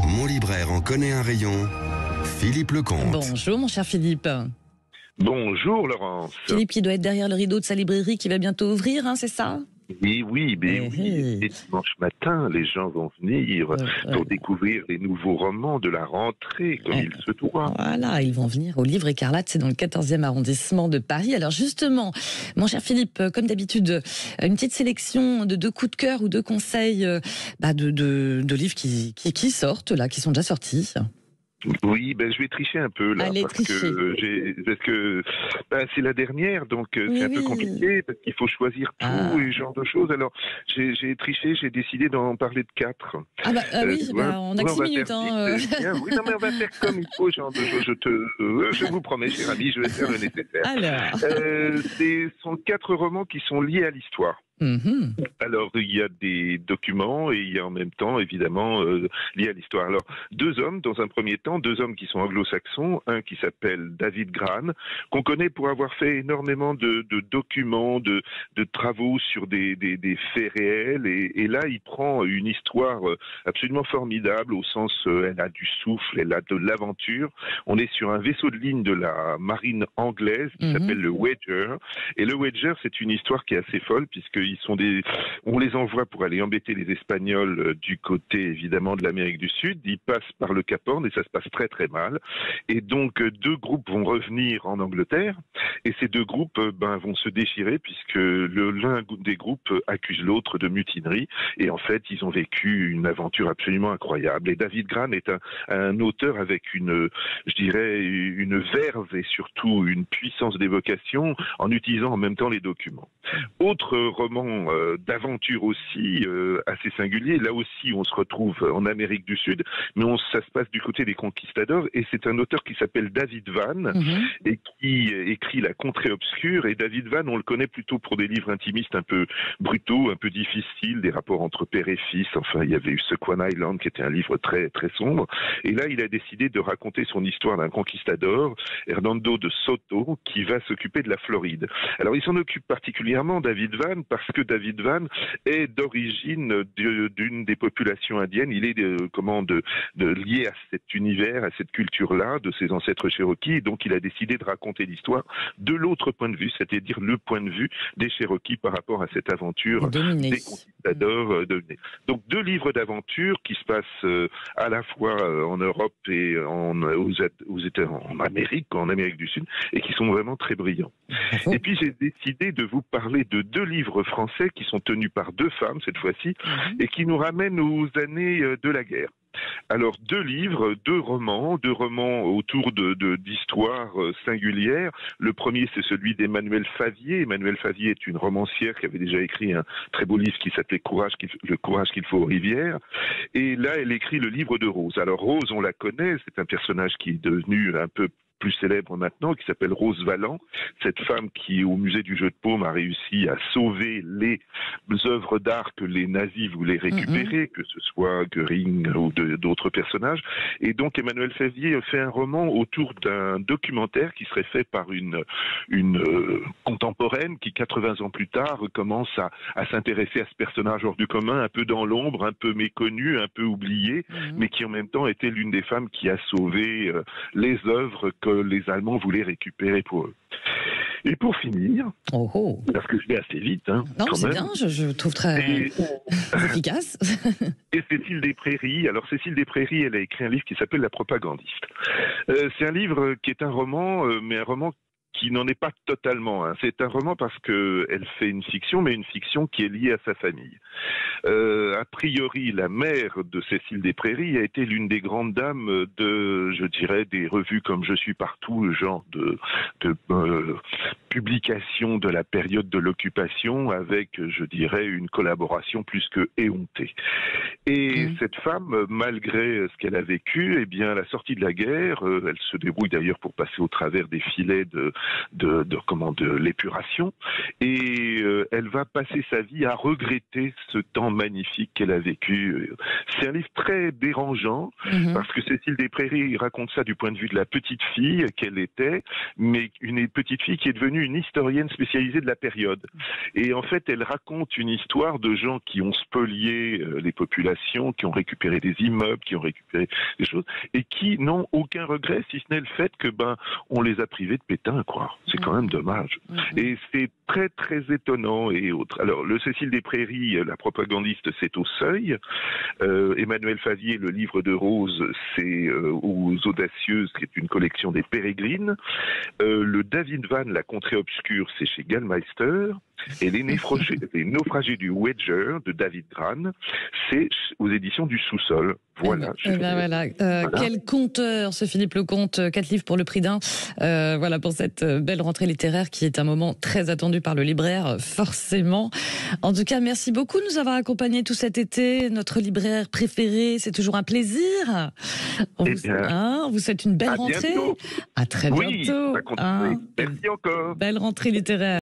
Mon libraire en connaît un rayon. Philippe Lecomte. Bonjour mon cher Philippe. Bonjour Laurence. Philippe qui doit être derrière le rideau de sa librairie qui va bientôt ouvrir, hein, c'est ça? Oui. Et dimanche matin, les gens vont venir pour découvrir les nouveaux romans de la rentrée, comme il se doit. Voilà, ils vont venir au Livre Écarlate, c'est dans le 14e arrondissement de Paris. Alors justement, mon cher Philippe, comme d'habitude, une petite sélection de 2 coups de cœur ou 2 conseils de livres qui sortent, là, qui sont déjà sortis. Oui, je vais tricher un peu là. Allez, parce que c'est la dernière, donc c'est un peu compliqué parce qu'il faut choisir tout et ce genre de choses. Alors j'ai triché, j'ai décidé d'en parler de 4. On a que 6 minutes. Oui, non, mais on va faire comme il faut, genre de choses. Je vous promets, cher ami, je vais faire le nécessaire. Alors, ce sont 4 romans qui sont liés à l'histoire. Alors, il y a des documents et il y a en même temps, évidemment, liés à l'histoire. Alors, 2 hommes, dans un premier temps, 2 hommes qui sont anglo-saxons, un qui s'appelle David Grann, qu'on connaît pour avoir fait énormément de documents, de travaux sur des faits réels. Et là, il prend une histoire absolument formidable, au sens, elle a du souffle, elle a de l'aventure. On est sur un vaisseau de ligne de la marine anglaise qui s'appelle le Wedger. Et le Wedger, c'est une histoire qui est assez folle, puisque on les envoie pour aller embêter les Espagnols du côté, évidemment, de l'Amérique du Sud. Ils passent par le Cap Horn et ça se passe très très mal. Et donc, 2 groupes vont revenir en Angleterre et ces 2 groupes vont se déchirer puisque l'un des groupes accuse l'autre de mutinerie. Et en fait, ils ont vécu une aventure absolument incroyable. Et David Grann est un auteur avec une verve et surtout une puissance d'évocation en utilisant en même temps les documents. Autre roman d'aventure aussi assez singulier. Là aussi, on se retrouve en Amérique du Sud, mais ça se passe du côté des conquistadors. Et c'est un auteur qui s'appelle David Vann et qui écrit La Contrée obscure. Et David Vann, on le connaît plutôt pour des livres intimistes un peu brutaux, un peu difficiles, des rapports entre père et fils. Enfin, il y avait eu Sequan Island, qui était un livre très très sombre. Et là, il a décidé de raconter son histoire d'un conquistador, Hernando de Soto, qui va s'occuper de la Floride. Alors, il s'en occupe particulièrement, David Vann, parce que David Vann est d'origine d'une des populations indiennes. Il est lié à cet univers, à cette culture-là, de ses ancêtres Cherokees. Donc, il a décidé de raconter l'histoire de l'autre point de vue, c'est-à-dire le point de vue des Cherokees par rapport à cette aventure des conquistadors. Donc, 2 livres d'aventure qui se passent à la fois en Europe et en Amérique du Sud, et qui sont vraiment très brillants. Et puis, j'ai décidé de vous parler de 2 livres français qui sont tenus par 2 femmes cette fois-ci et qui nous ramènent aux années de la guerre. Alors 2 livres, 2 romans autour d'histoires singulières. Le premier, c'est celui d'Emmanuelle Favier. Emmanuelle Favier est une romancière qui avait déjà écrit un très beau livre qui s'appelait Le courage qu'il faut aux rivières. Et là, elle écrit le livre de Rose. Alors Rose, on la connaît, c'est un personnage qui est devenu un peu plus célèbre maintenant, qui s'appelle Rose Valland, cette femme qui, au musée du Jeu de Paume, a réussi à sauver les œuvres d'art que les nazis voulaient récupérer, que ce soit Göring ou d'autres personnages. Et donc Emmanuelle Favier fait un roman autour d'un documentaire qui serait fait par une contemporaine qui, 80 ans plus tard, commence à s'intéresser à ce personnage hors du commun, un peu dans l'ombre, un peu méconnu, un peu oublié, mais qui en même temps était l'une des femmes qui a sauvé les œuvres que les Allemands voulaient récupérer pour eux. Et pour finir, parce que je vais assez vite, non, c'est bien, je trouve très efficace. Et Cécile Desprairies. Alors Cécile Desprairies, elle a écrit un livre qui s'appelle La propagandiste. C'est un livre qui est un roman, mais un roman qui n'en est pas totalement. C'est un roman parce qu'elle fait une fiction, mais une fiction qui est liée à sa famille. A priori, la mère de Cécile Desprairies a été l'une des grandes dames des revues comme Je suis partout, le genre de publication de la période de l'occupation avec, une collaboration plus que éhontée. Et cette femme, malgré ce qu'elle a vécu, à la sortie de la guerre, elle se débrouille d'ailleurs pour passer au travers des filets de l'épuration, et elle va passer sa vie à regretter ce temps magnifique qu'elle a vécu. C'est un livre très dérangeant, parce que Cécile Desprairies raconte ça du point de vue de la petite fille qu'elle était, mais une petite fille qui est devenue une historienne spécialisée de la période. Et en fait, elle raconte une histoire de gens qui ont spolié les populations, qui ont récupéré des immeubles, qui ont récupéré des choses, et qui n'ont aucun regret, si ce n'est le fait que on les a privés de Pétain, quoi. C'est quand même dommage. Et c'est très très étonnant et autres. Alors, le Cécile Desprairies, la propagandiste, c'est au Seuil. Emmanuel Favier, le livre de Rose, c'est aux Audacieuses, qui est une collection des Pérégrines. Le David Van, la contrée obscure, c'est chez Gallmeister. Et les naufragés du Wedger de David Gran, c'est aux éditions du Sous-sol. Voilà. Voilà. Quel conteur, ce Philippe Lecomte, 4 livres pour le prix d'un. Voilà pour cette belle rentrée littéraire qui est un moment très attendu par le libraire, forcément. En tout cas, merci beaucoup de nous avoir accompagnés tout cet été. Notre libraire préféré, c'est toujours un plaisir. On vous souhaite une belle rentrée. Bientôt. À très bientôt. Merci encore. Belle rentrée littéraire.